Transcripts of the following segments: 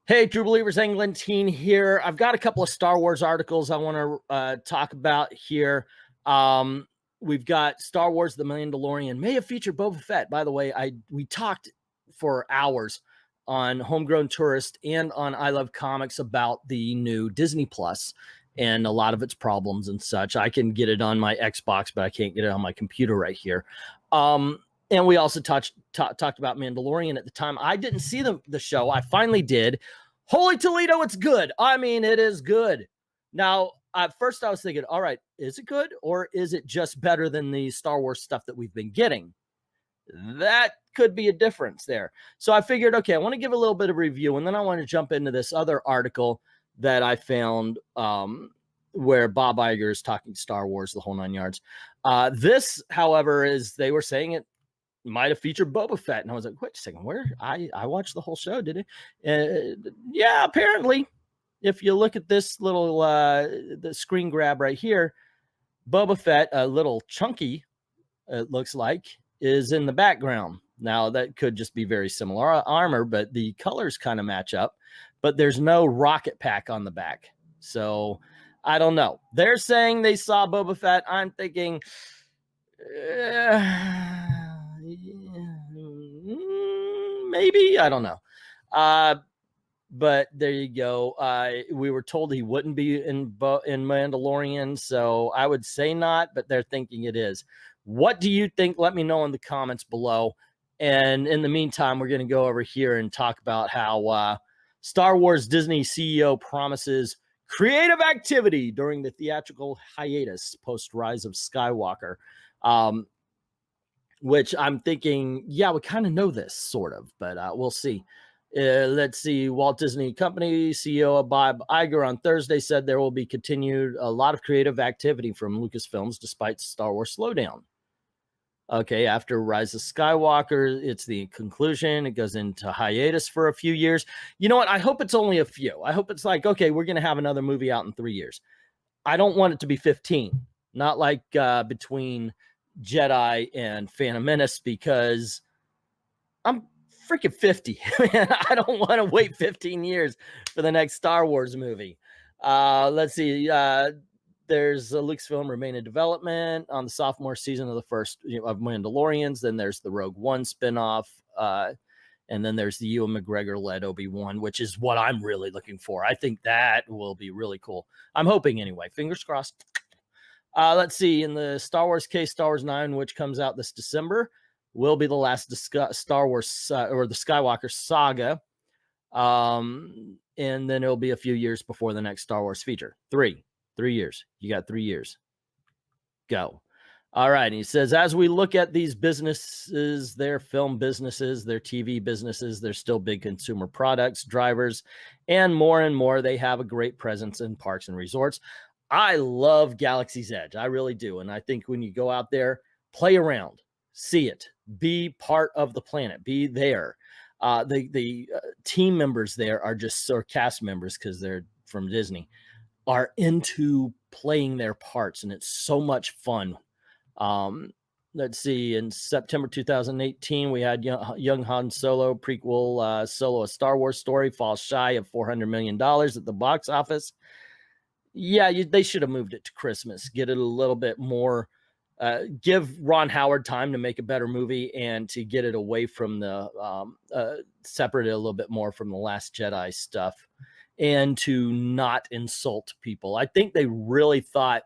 Hey, True Believers, Englentine here. I've got a couple of Star Wars articles I want to talk about here. We've got Star Wars: The Mandalorian may have featured Boba Fett. By the way, we talked for hours on Homegrown Tourist and on I Love Comics about the new Disney Plus and a lot of its problems and such. I can get it on my Xbox, but I can't get it on my computer right here. And we also talked about Mandalorian at the time. I didn't see the show. I finally did. Holy Toledo, it's good. I mean, it is good. Now, at first I was thinking, all right, is it good? Or is it just better than the Star Wars stuff that we've been getting? That could be a difference there. So I figured, okay, I want to give a little bit of review, and then I want to jump into this other article that I found where Bob Iger is talking Star Wars, the whole 9 yards. This, however, is they were saying it might have featured Boba Fett, and I was like, wait a second, where? I watched the whole show, did it? Yeah, apparently, if you look at this little the screen grab right here, Boba Fett, a little chunky, it looks like, is in the background. Now, that could just be very similar armor, but the colors kind of match up, but there's no rocket pack on the back. So, I don't know. They're saying they saw Boba Fett. I'm thinking, maybe, I don't know. But there you go. We were told he wouldn't be in Mandalorian, so I would say not, but they're thinking it is. What do you think? Let me know in the comments below. And in the meantime, we're going to go over here and talk about how Star Wars Disney CEO promises creative activity during the theatrical hiatus post Rise of Skywalker. Which I'm thinking, yeah, we kind of know this sort of, but we'll see. Let's see. Walt Disney Company CEO Bob Iger on Thursday said there will be continued a lot of creative activity from Lucasfilms despite Star Wars slowdown. Okay, after Rise of Skywalker, it's the conclusion. It goes into hiatus for a few years. You know what? I hope it's only a few. I hope it's like, okay, we're going to have another movie out in 3 years. I don't want it to be 15. Not like between Jedi and Phantom Menace, because I'm freaking 50. I don't want to wait 15 years for the next Star Wars movie. Let's see. There's a Lucasfilm remain in development on the sophomore season of the first of Mandalorians. Then there's the Rogue One spinoff. And then there's the Ewan McGregor-led Obi-Wan, which is what I'm really looking for. I think that will be really cool. I'm hoping anyway. Fingers crossed. Let's see. In the Star Wars case, Star Wars 9, which comes out this December, will be the last Star Wars or the Skywalker saga. And then it'll be a few years before the next Star Wars feature. 3 years. You got 3 years. Go. All right. And he says, as we look at these businesses, their film businesses, their TV businesses, they're still big consumer products, drivers, and more, they have a great presence in parks and resorts. I love Galaxy's Edge. I really do. And I think when you go out there, play around, see it, be part of the planet, be there. The team members there are just, or cast members, because they're from Disney, are into playing their parts, and it's so much fun. Let's see. In September 2018, we had young Han Solo prequel Solo: A Star Wars Story falls shy of $400 million at the box office. Yeah, they should have moved it to Christmas. Get it a little bit more. Give Ron Howard time to make a better movie and to get it away from the separate it a little bit more from the Last Jedi stuff, and to not insult people. I think they really thought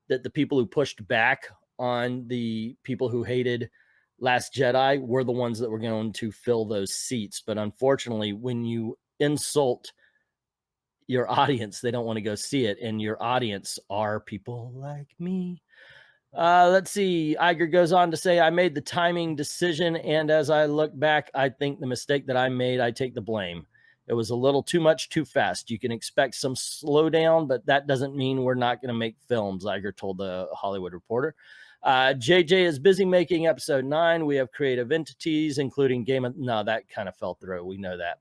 that the people who pushed back on the people who hated Last Jedi were the ones that were going to fill those seats. But unfortunately, when you insult your audience, they don't want to go see it. And your audience are people like me. Let's see. Iger goes on to say, I made the timing decision, and as I look back, I think the mistake that I made, I take the blame. It was a little too much too fast. You can expect some slowdown, but that doesn't mean we're not going to make films, Iger told the Hollywood Reporter. JJ is busy making episode 9. We have creative entities, including No, that kind of fell through. We know that.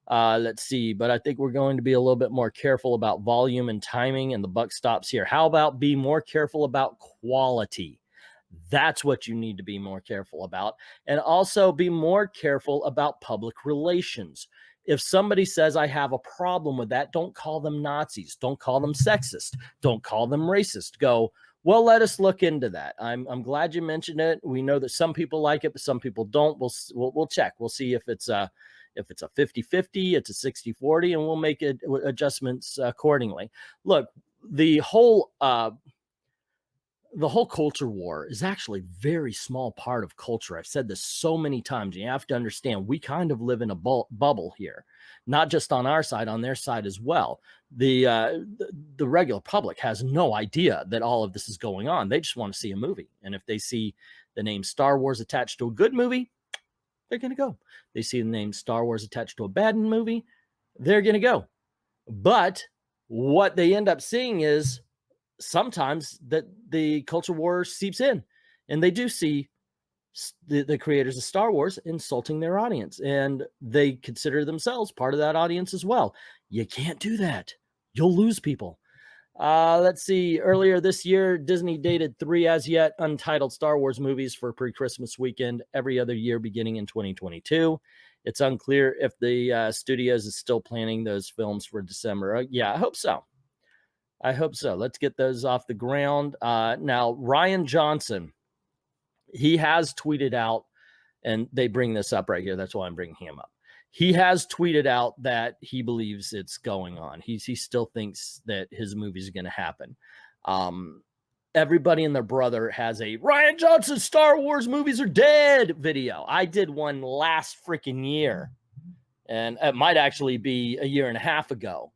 Let's see, but I think we're going to be a little bit more careful about volume and timing, and the buck stops here. How about be more careful about quality? That's what you need to be more careful about. And also be more careful about public relations. If somebody says I have a problem with that, don't call them Nazis. Don't call them sexist. Don't call them racist. Go, well, let us look into that. I'm glad you mentioned it. We know that some people like it, but some people don't. We'll check. We'll see if it's a 50-50, it's a 60-40, and we'll make adjustments accordingly. Look, the whole culture war is actually a very small part of culture. I've said this so many times. You have to understand, we kind of live in a bubble here, not just on our side, on their side as well. The regular public has no idea that all of this is going on. They just want to see a movie. And if they see the name Star Wars attached to a good movie, they're going to go. They see the name Star Wars attached to a bad movie, they're going to go. But what they end up seeing is sometimes that the culture war seeps in, and they do see the creators of Star Wars insulting their audience, and they consider themselves part of that audience as well. You can't do that. You'll lose people. Let's see. Earlier this year, Disney dated 3 as yet untitled Star Wars movies for pre-Christmas weekend every other year beginning in 2022. It's unclear if the studios is still planning those films for December. Yeah, I hope so. I hope so. Let's get those off the ground. Now, Rian Johnson, he has tweeted out, and they bring this up right here. That's why I'm bringing him up. He has tweeted out that he believes it's going on. He still thinks that his movies are going to happen. Everybody and their brother has a Rian Johnson Star Wars movies are dead video. I did one last freaking year, and it might actually be a year and a half ago.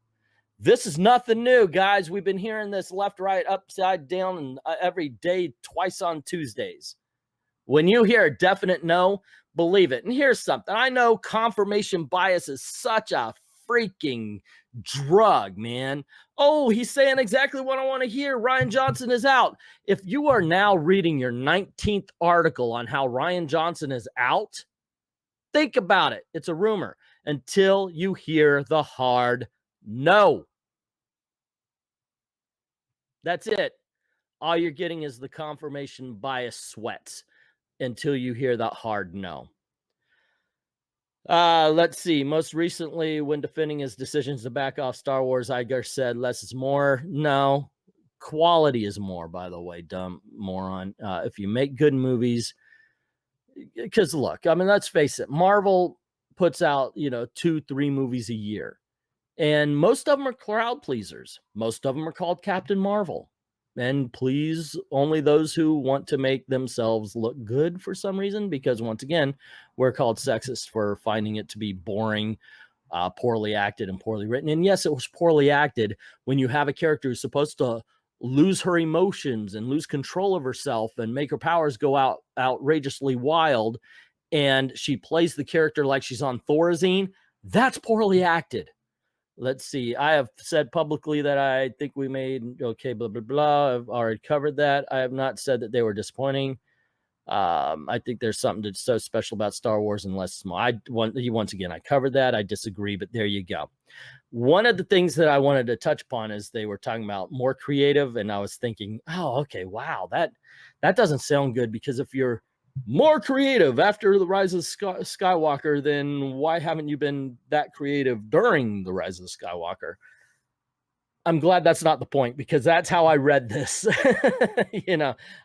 This is nothing new, guys. We've been hearing this left, right, upside down, and every day, twice on Tuesdays. When you hear a definite no, believe it. And here's something. I know confirmation bias is such a freaking drug, man. Oh, he's saying exactly what I want to hear. Rian Johnson is out. If you are now reading your 19th article on how Rian Johnson is out, think about it. It's a rumor until you hear the hard no. That's it. All you're getting is the confirmation bias sweats until you hear that hard no. Let's see. Most recently, when defending his decisions to back off Star Wars, Iger said less is more. No, quality is more, by the way, dumb moron. If you make good movies, because look, I mean, let's face it, Marvel puts out, 2-3 movies a year. And most of them are crowd pleasers. Most of them are called Captain Marvel. And please only those who want to make themselves look good for some reason, because once again, we're called sexist for finding it to be boring, poorly acted, and poorly written. And yes, it was poorly acted when you have a character who's supposed to lose her emotions and lose control of herself and make her powers go out outrageously wild, and she plays the character like she's on Thorazine. That's poorly acted. Let's see. I have said publicly that I think we made okay, blah, blah, blah. I've already covered that. I have not said that they were disappointing. I think there's something that's so special about Star Wars and less small. Once again, I covered that. I disagree, but there you go. One of the things that I wanted to touch upon is they were talking about more creative, and I was thinking, oh, okay, wow, that doesn't sound good, because if you're more creative after the Rise of Skywalker, then why haven't you been that creative during the Rise of Skywalker? I'm glad that's not the point, because that's how I read this.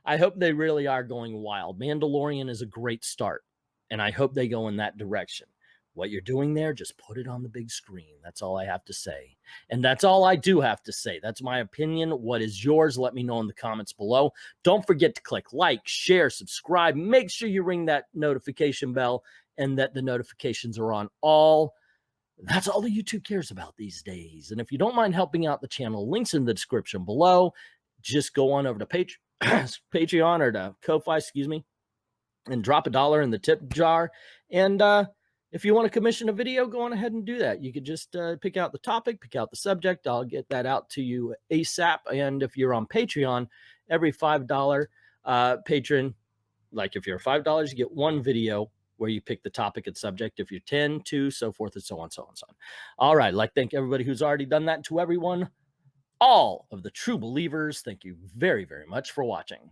I hope they really are going wild. Mandalorian is a great start, and I hope they go in that direction. What you're doing there, just put it on the big screen. That's all I have to say. And that's all I do have to say. That's my opinion. What is yours? Let me know in the comments below. Don't forget to click like, share, subscribe. Make sure you ring that notification bell and that the notifications are on all. That's all the YouTube cares about these days. And if you don't mind helping out the channel, links in the description below. Just go on over to Patreon or to Ko-Fi, and drop $1 in the tip jar. And if you want to commission a video, go on ahead and do that. You could just pick out the topic, pick out the subject. I'll get that out to you ASAP. And if you're on Patreon, every $5 patron, like if you're $5, you get one video where you pick the topic and subject. If you're 10, 2, so forth and so on, so on, so on. All right. I'd like to thank everybody who's already done that. To everyone, all of the true believers, thank you very, very much for watching.